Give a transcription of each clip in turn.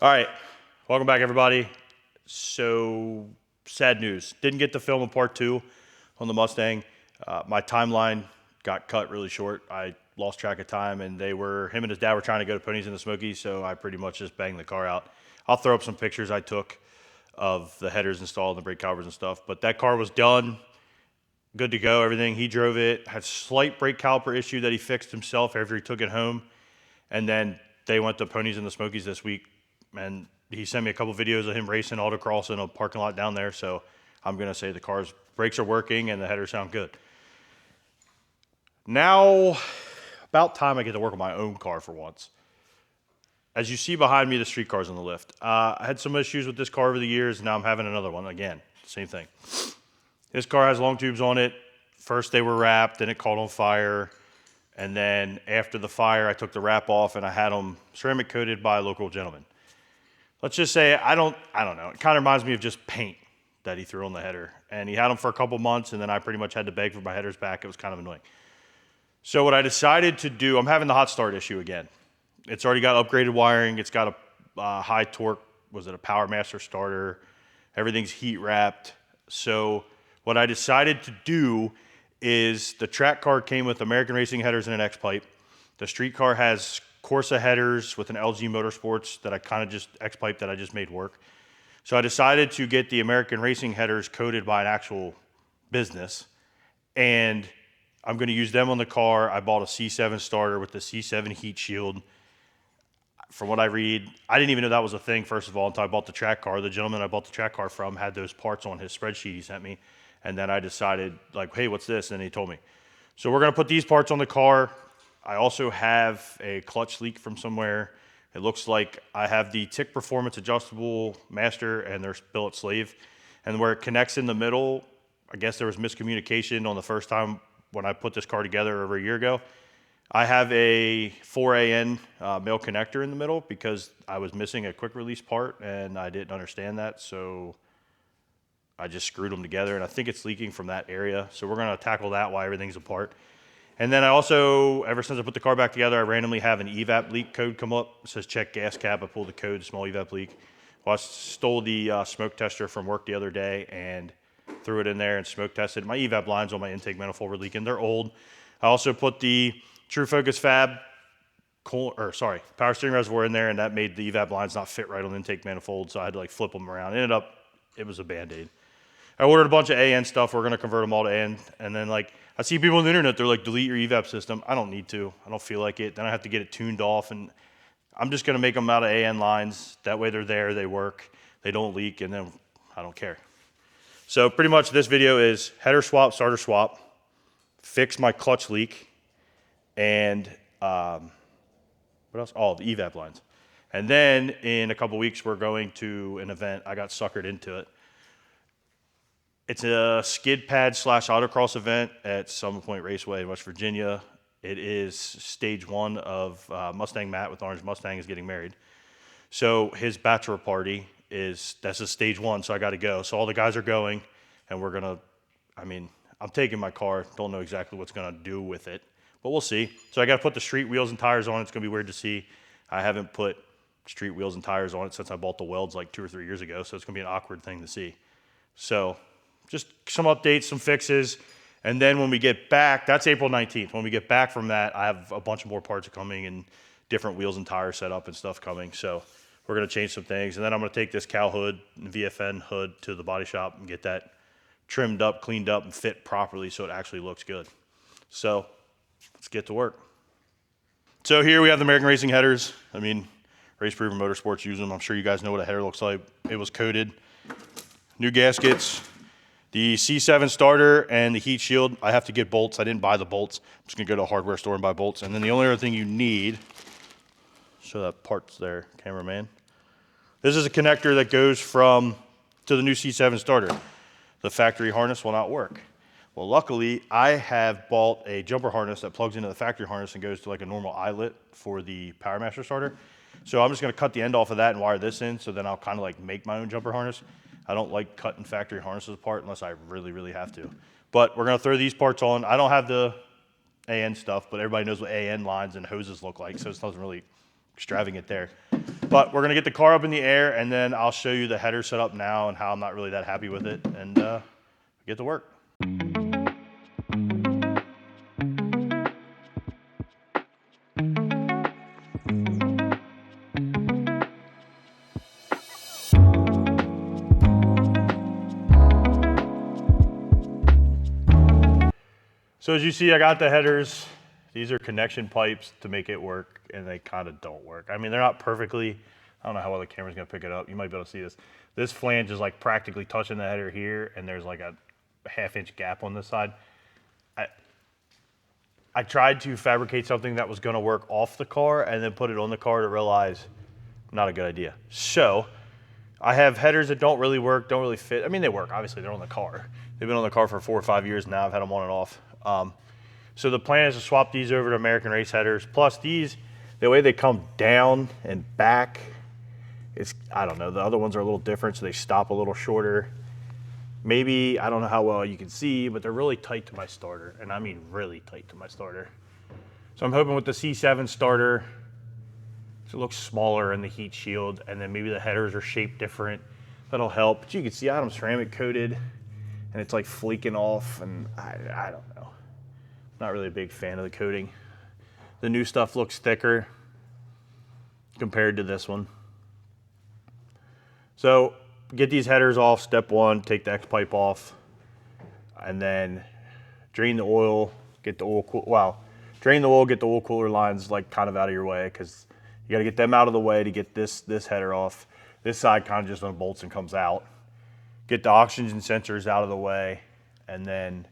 All right, welcome back, everybody. So, sad news. Didn't get to film a part 2 on the Mustang. My timeline got cut really short. I lost track of time, and him and his dad were trying to go to Ponies in the Smokies, so I pretty much just banged the car out. I'll throw up some pictures I took of the headers installed, the brake calipers and stuff, but that car was done, good to go, everything. He drove it, had slight brake caliper issue that he fixed himself after he took it home, and then they went to Ponies in the Smokies this week, and he sent me a couple videos of him racing autocross in a parking lot down there, so I'm going to say the car's brakes are working and the headers sound good. Now, about time I get to work on my own car for once. As you see behind me, the street car's on the lift. I had some issues with this car over the years, and now I'm having another one again. Same thing. This car has long tubes on it. First they were wrapped, then it caught on fire. And then after the fire, I took the wrap off and I had them ceramic coated by a local gentleman. Let's just say, I don't know. It kind of reminds me of just paint that he threw on the header. And he had them for a couple months, and then I pretty much had to beg for my headers back. It was kind of annoying. So what I decided to do, I'm having the hot start issue again. It's already got upgraded wiring. It's got a high torque, was it a Power Master starter? Everything's heat wrapped. So what I decided to do is the track car came with American Racing headers and an X-pipe. The street car has Corsa headers with an LG Motorsports that I kind of just X-pipe that I just made work. So I decided to get the American Racing headers coated by an actual business, and I'm going to use them on the car. I bought a C7 starter with the C7 heat shield. From what I read, I didn't even know that was a thing, first of all, until I bought the track car. The gentleman I bought the track car from had those parts on his spreadsheet he sent me, and then I decided, like, hey, what's this? And he told me. So we're going to put these parts on the car. I also have a clutch leak from somewhere. It looks like I have the Tick Performance Adjustable Master and their billet sleeve. And where it connects in the middle, I guess there was miscommunication on the first time when I put this car together over a year ago. I have a 4AN male connector in the middle because I was missing a quick release part and I didn't understand that. So I just screwed them together, and I think it's leaking from that area. So we're going to tackle that while everything's apart. And then I also, ever since I put the car back together, I randomly have an evap leak code come up. It says check gas cap. I pulled the code, small evap leak. Well, I stole the smoke tester from work the other day and threw it in there and smoke tested. My evap lines on my intake manifold were leaking. They're old. I also put the True Focus Fab power steering reservoir in there, and that made the evap lines not fit right on the intake manifold, so I had to like flip them around. It was a Band-Aid. I ordered a bunch of AN stuff. We're going to convert them all to AN. And then, like, I see people on the internet, they're like, delete your evap system. I don't need to. I don't feel like it. Then I have to get it tuned off. And I'm just going to make them out of AN lines. That way they're there, they work, they don't leak, and then I don't care. So pretty much this video is header swap, starter swap, fix my clutch leak, and what else? Oh, the evap lines. And then in a couple weeks, we're going to an event. I got suckered into it. It's a skid pad / autocross event at Summit Point Raceway in West Virginia. It is stage 1 of Mustang Matt with Orange Mustang is getting married. So his bachelor party that's a stage 1, so I got to go. So all the guys are going, and we're going to, I'm taking my car. Don't know exactly what's going to do with it, but we'll see. So I got to put the street wheels and tires on it. It's going to be weird to see. I haven't put street wheels and tires on it since I bought the welds like 2 or 3 years ago, so it's going to be an awkward thing to see. So just some updates, some fixes, and then when we get back, that's April 19th. When we get back from that, I have a bunch of more parts coming and different wheels and tires set up and stuff coming. So we're going to change some things, and then I'm going to take this cow hood and VFN hood to the body shop and get that trimmed up, cleaned up, and fit properly so it actually looks good. So let's get to work. So here we have the American Racing headers. Race Proven Motorsports use them. I'm sure you guys know what a header looks like. It was coated. New gaskets. The C7 starter and the heat shield, I have to get bolts. I didn't buy the bolts. I'm just going to go to a hardware store and buy bolts. And then the only other thing you need, show that part's there, cameraman. This is a connector that goes to the new C7 starter. The factory harness will not work. Well, luckily, I have bought a jumper harness that plugs into the factory harness and goes to like a normal eyelet for the Power Master starter. So I'm just going to cut the end off of that and wire this in, so then I'll kind of like make my own jumper harness. I don't like cutting factory harnesses apart unless I really, really have to. But we're going to throw these parts on. I don't have the AN stuff, but everybody knows what AN lines and hoses look like, so it doesn't really extravagant there. But we're gonna get the car up in the air, and then I'll show you the header setup now and how I'm not really that happy with it, and get to work. So as you see, I got the headers. These are connection pipes to make it work, and they kind of don't work. I mean, they're not perfectly, I don't know how well the camera's gonna pick it up. You might be able to see this. This flange is like practically touching the header here, and there's like a half-inch gap on this side. I tried to fabricate something that was gonna work off the car and then put it on the car to realize not a good idea. So I have headers that don't really work, don't really fit. I mean, they work, obviously they're on the car. They've been on the car for 4 or 5 years now. I've had them on and off. So the plan is to swap these over to American Race headers. Plus these, the way they come down and back, it's, I don't know, the other ones are a little different, so they stop a little shorter. Maybe, I don't know how well you can see, but they're really tight to my starter, and I mean really tight to my starter. So I'm hoping with the C7 starter, so it looks smaller in the heat shield, and then maybe the headers are shaped different. That'll help. But you can see I'm ceramic coated, and it's like flaking off, and I don't know. Not really a big fan of the coating. The new stuff looks thicker compared to this one. So get these headers off. Step one, take the X pipe off, and then drain the oil, get the oil drain the oil, get the oil cooler lines like kind of out of your way, because you got to get them out of the way to get this header off. This side kind of just unbolts and comes out. Get the oxygen sensors out of the way, and then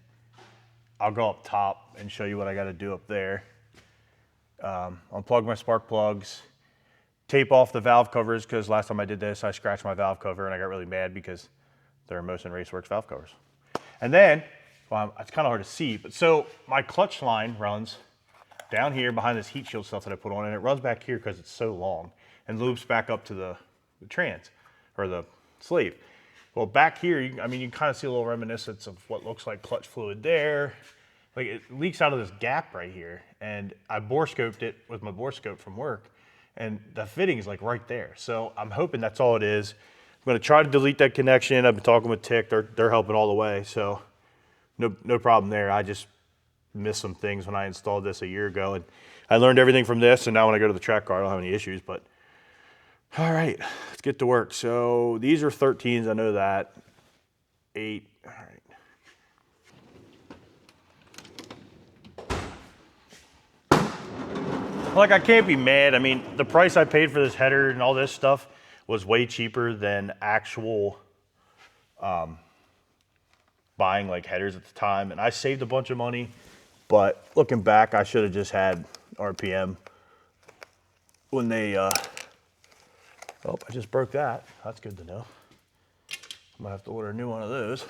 I'll go up top and show you what I got to do up there. Unplug my spark plugs, tape off the valve covers, because last time I did this, I scratched my valve cover and I got really mad because they're Mosin Raceworks valve covers. And then, well, it's kind of hard to see, but so my clutch line runs down here behind this heat shield stuff that I put on, and it runs back here because it's so long and loops back up to the trans, or the sleeve. Well, back here, I mean, you can kind of see a little reminiscence of what looks like clutch fluid there. Like, it leaks out of this gap right here, and I bore scoped it with my bore scope from work, and the fitting is like right there. So I'm hoping that's all it is. I'm gonna try to delete that connection. I've been talking with Tick, they're helping all the way, so no problem there. I just missed some things when I installed this a year ago, and I learned everything from this, and now when I go to the track car, I don't have any issues, but all right, let's get to work. So these are 13s, I know that. 8, all right. Like, I can't be mad. I mean, the price I paid for this header and all this stuff was way cheaper than actual buying like headers at the time, and I saved a bunch of money, but looking back, I should have just had RPM when they, oh, I just broke that. That's good to know. I'm gonna have to order a new one of those.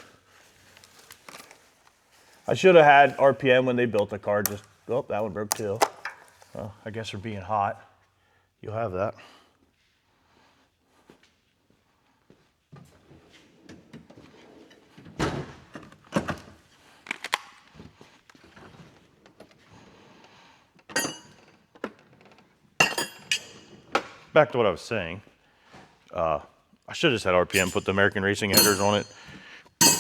I should have had RPM when they built the car. Just, oh, that one broke too. Well, I guess for being hot, you'll have that. Back to what I was saying. I should have just had RPM, put the American Racing headers on it.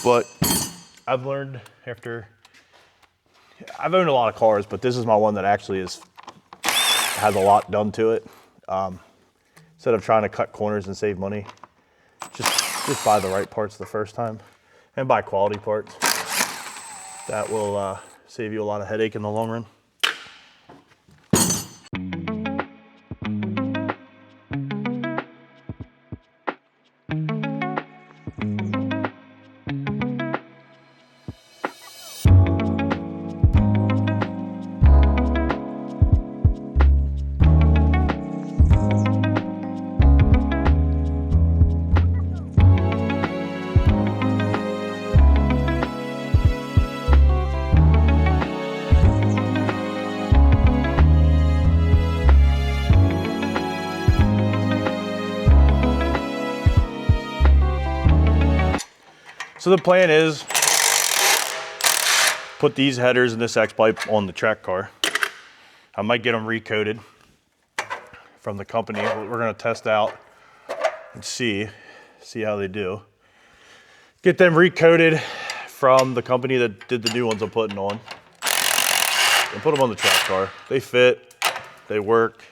But I've learned after, I've owned a lot of cars, but this is my one that actually has a lot done to it. Instead of trying to cut corners and save money, just buy the right parts the first time and buy quality parts. That will save you a lot of headache in the long run. So the plan is put these headers and this X pipe on the track car. I might get them recoated. from the company. We're gonna test out and see how they do. Get them recoated from the company that did the new ones I'm putting on. And put them on the track car. They fit, they work.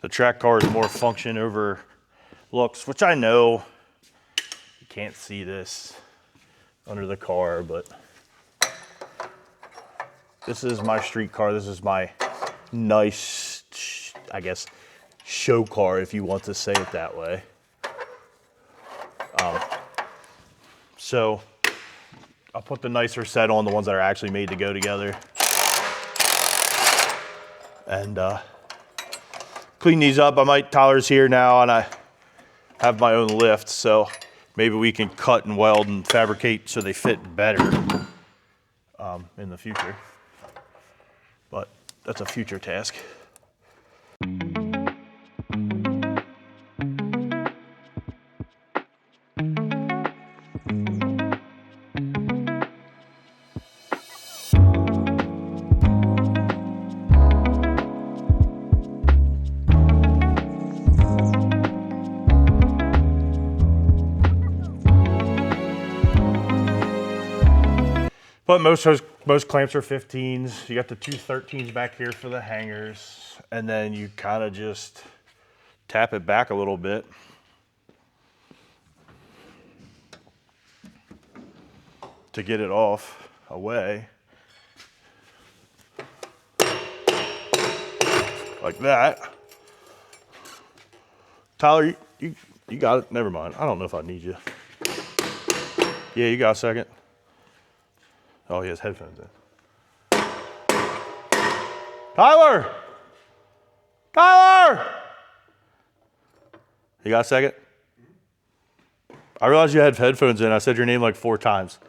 The track car is more function over looks, which I know you can't see this under the car, but this is my street car. This is my nice, I guess, show car, if you want to say it that way. So I'll put the nicer set on, the ones that are actually made to go together. And clean these up. Tyler's here now, and I have my own lift, so maybe we can cut and weld and fabricate so they fit better in the future. But that's a future task. But most clamps are 15s. You got the two 13s back here for the hangers, and then you kind of just tap it back a little bit. To get it off away. Like that. Tyler, you got it? Never mind. I don't know if I need you. Yeah, you got a second? Oh, he has headphones in. Tyler! Tyler! You got a second? I realized you had headphones in. I said your name like 4 times.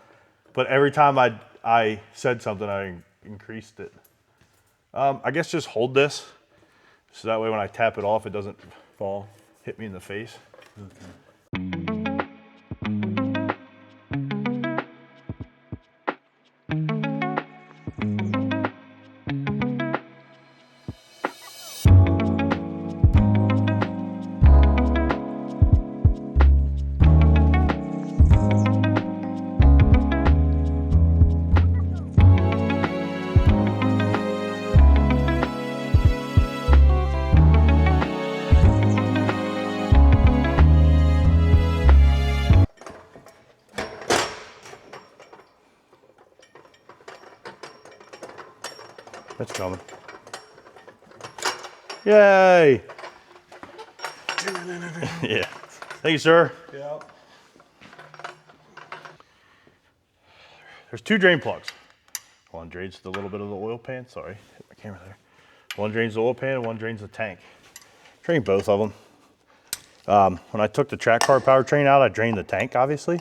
But every time I said something, I increased it. I guess just hold this. So that way when I tap it off, it doesn't hit me in the face. Okay. It's coming. Yay! Yeah. Thank you, sir. Yeah. There's 2 drain plugs. One drains the little bit of the oil pan. Sorry, hit my camera there. One drains the oil pan and one drains the tank. Drain both of them. When I took the track car powertrain out, I drained the tank, obviously.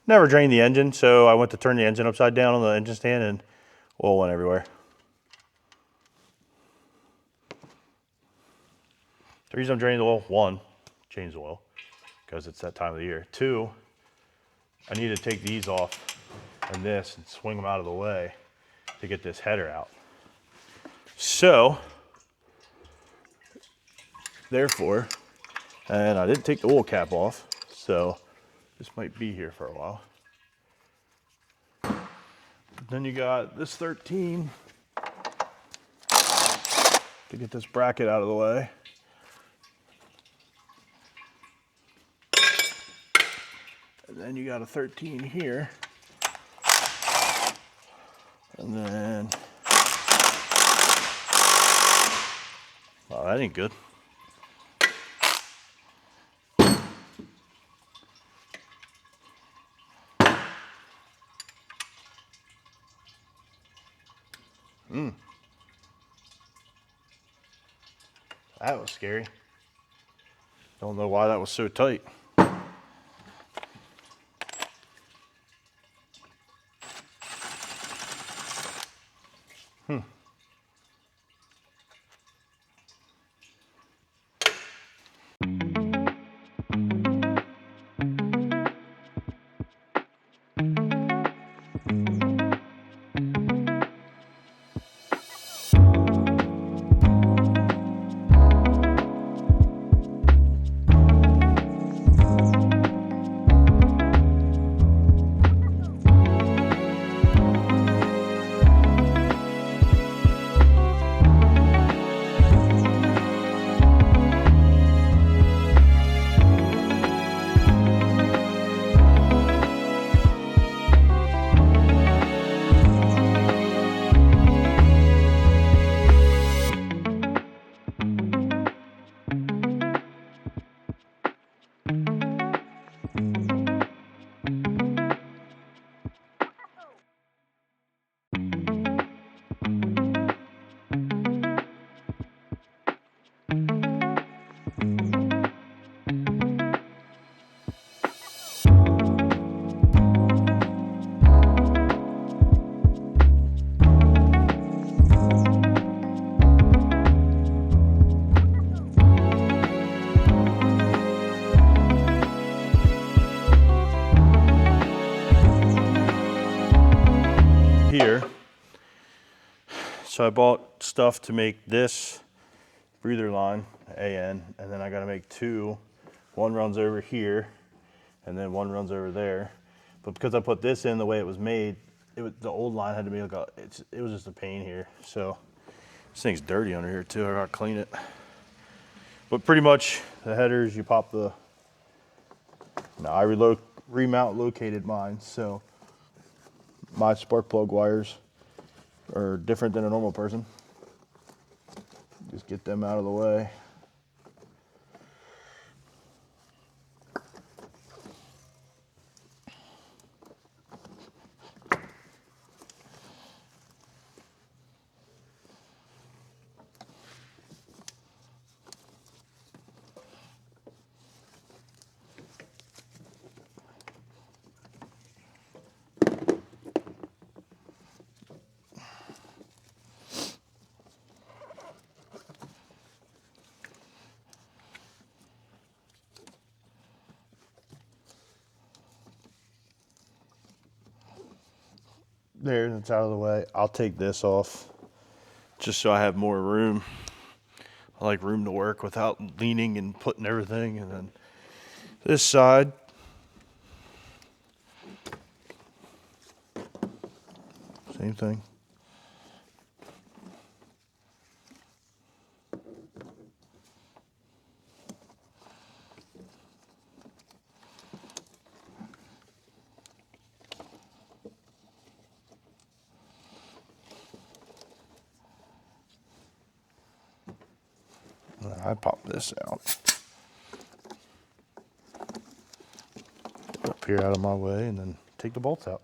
Never drained the engine, so I went to turn the engine upside down on the engine stand and oil went everywhere. The reason I'm draining the oil, 1, change the oil, because it's that time of the year. 2, I need to take these off and this and swing them out of the way to get this header out. So, therefore, and I didn't take the oil cap off, so this might be here for a while. Then you got this 13 to get this bracket out of the way. And then you got a 13 here. And then, oh, that ain't good. That was scary. Don't know why that was so tight. Here, so I bought stuff to make this breather line AN, and then I got to make two. One runs over here, and then one runs over there. But because I put this in the way it was made, the old line had to be like it was just a pain here. So this thing's dirty under here too. I gotta clean it. But pretty much the headers, you pop the. Now I remount located mine, so my spark plug wires are different than a normal person. Just get them out of the way. There, that's out of the way. I'll take this off just so I have more room. I like room to work without leaning and putting everything. And then this side, same thing. I pop this out. Up here out of my way, and then take the bolts out.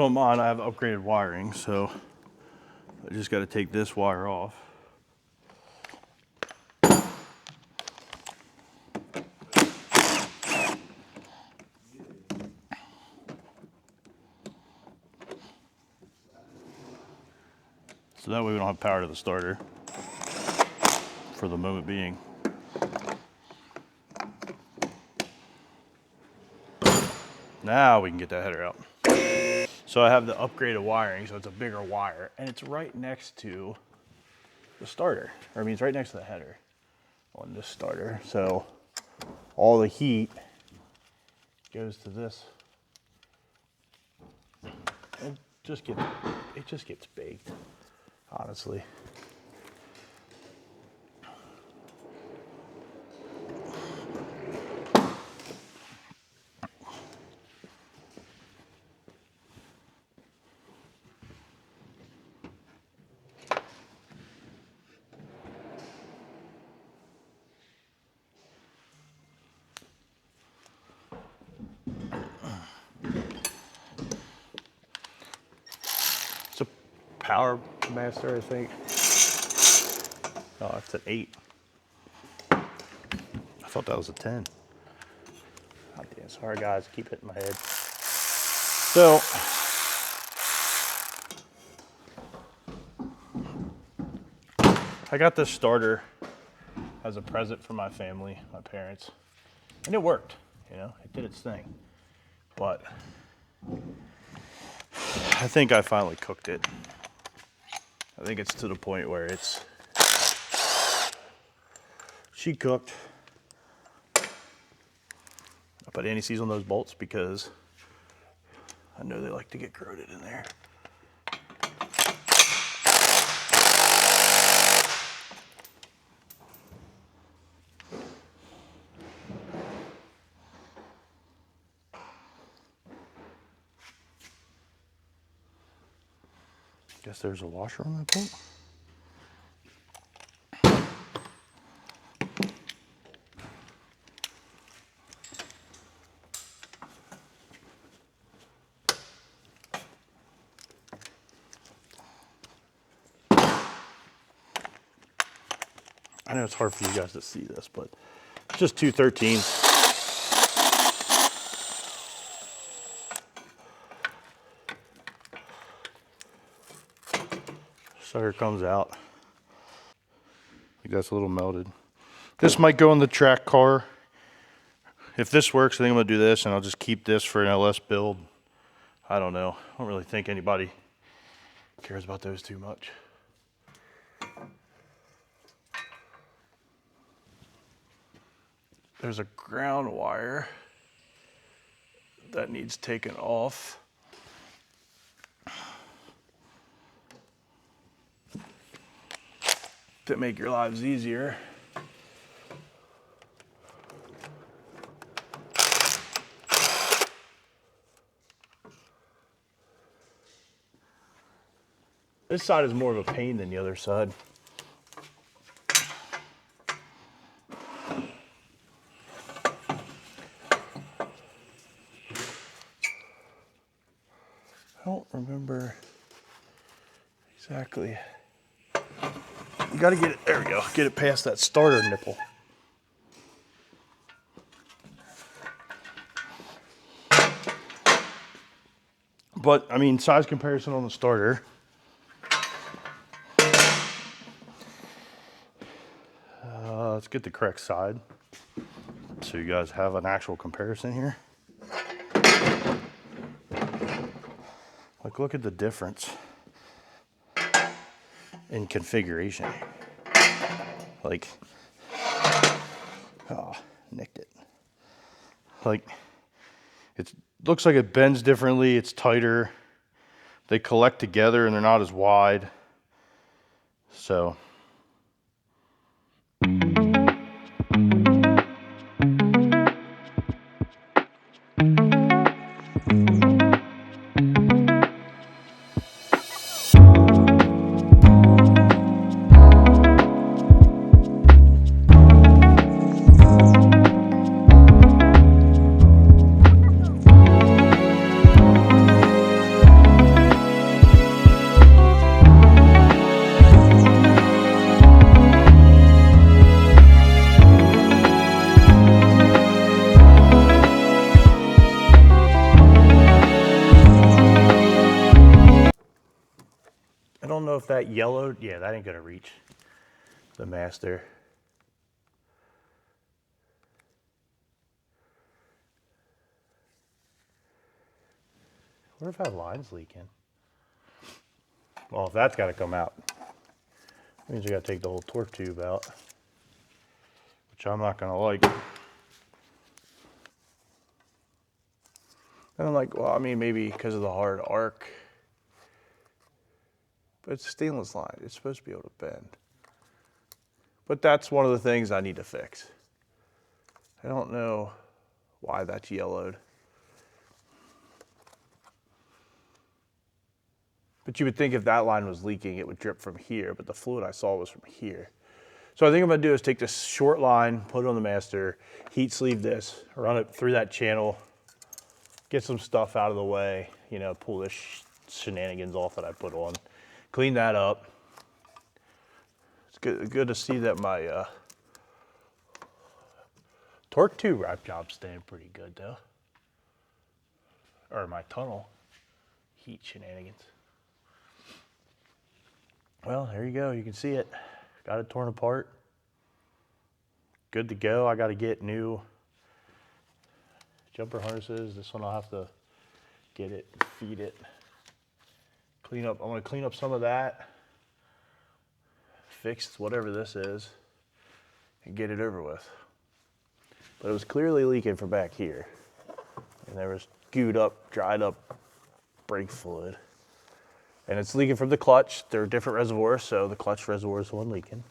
So on mine, I have upgraded wiring, so I just got to take this wire off. So that way we don't have power to the starter for the moment being. Now we can get that header out. So I have the upgraded wiring, so it's a bigger wire, and it's right next to the starter. Or I mean, it's right next to the header on this starter. So all the heat goes to this. It just gets baked, honestly. It's a Power Master, I think. Oh, it's an 8. I thought that was a 10. Oh, damn, sorry guys, keep hitting my head. So, I got this starter as a present for my family, my parents, and it worked, you know, it did its thing. But I think I finally cooked it. I think it's to the point where she cooked. I put anti-seize on those bolts because I know they like to get corroded in there. Guess there's a washer on that bolt. I know it's hard for you guys to see this, but it's just 213s. Sucker comes out. I think that's a little melted. This might go in the track car. If this works, I think I'm gonna do this, and I'll just keep this for an LS build. I don't know. I don't really think anybody cares about those too much. There's a ground wire that needs taken off. To make your lives easier. This side is more of a pain than the other side. I don't remember exactly. You gotta get it, there we go, get it past that starter nipple. But, I mean, size comparison on the starter. Let's get the correct side so you guys have an actual comparison here. Like, look at the difference in configuration. Like, oh, nicked it. Like, it looks like it bends differently, it's tighter. They collect together and they're not as wide. So, if that yellowed. Yeah, that ain't gonna reach the master. What if that line's leaking? Well, if that's gotta come out, that means we gotta take the whole torque tube out, which I'm not gonna like. And I'm like, well, I mean, maybe because of the hard arc, but it's a stainless line. It's supposed to be able to bend. But that's one of the things I need to fix. I don't know why that's yellowed. But you would think if that line was leaking, it would drip from here, but the fluid I saw was from here. So I think I'm gonna do is take this short line, put it on the master, heat sleeve this, run it through that channel, get some stuff out of the way, you know, pull this shenanigans off that I put on, clean that up. It's good to see that my torque tube wrap job's staying pretty good though. Or my tunnel heat shenanigans. Well, there you go, you can see it. Got it torn apart. Good to go. I gotta get new jumper harnesses. This one I'll have to get it, feed it, clean up. I wanna clean up some of that, fix whatever this is, and get it over with. But it was clearly leaking from back here. And there was gooed up, dried up brake fluid. And it's leaking from the clutch. They're different reservoirs, so the clutch reservoir is the one leaking.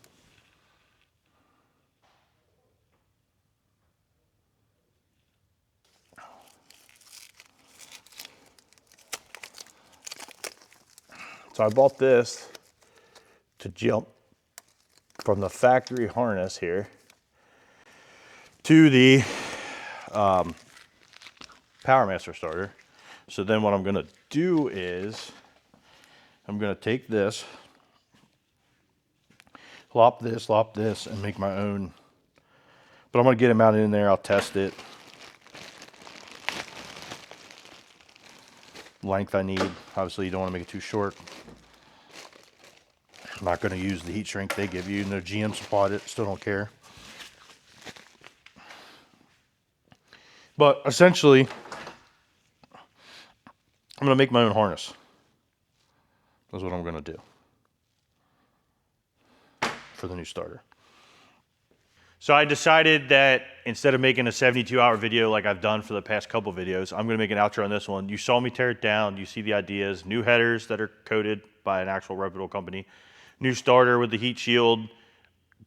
So I bought this to jump from the factory harness here to the Power Master starter. So then what I'm gonna do is I'm gonna take this, lop this, and make my own. But I'm gonna get it mounted in there, I'll test it. Length I need, obviously you don't wanna make it too short. I'm not gonna use the heat shrink they give you, and their GM supplied it, still don't care. But essentially, I'm gonna make my own harness. That's what I'm gonna do for the new starter. So I decided that instead of making a 72-hour video like I've done for the past couple videos, I'm gonna make an outro on this one. You saw me tear it down, you see the ideas, new headers that are coated by an actual reputable company, new starter with the heat shield,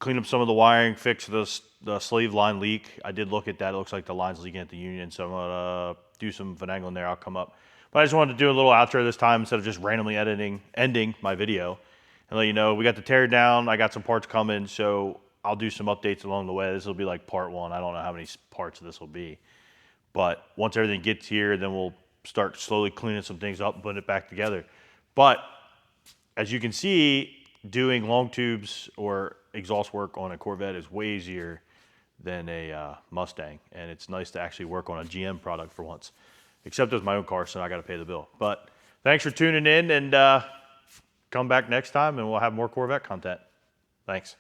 clean up some of the wiring, fix the sleeve line leak. I did look at that, it looks like the line's leaking at the union, so I'm gonna do some finagling there, I'll come up. But I just wanted to do a little outro this time instead of just randomly ending my video and let you know we got to tear it down. I got some parts coming, so I'll do some updates along the way. This will be like part one. I don't know how many parts this will be. But once everything gets here, then we'll start slowly cleaning some things up and putting it back together. But as you can see, doing long tubes or exhaust work on a Corvette is way easier than a Mustang. And it's nice to actually work on a GM product for once. Except it was my own car, so I got to pay the bill. But thanks for tuning in, and come back next time, and we'll have more Corvette content. Thanks.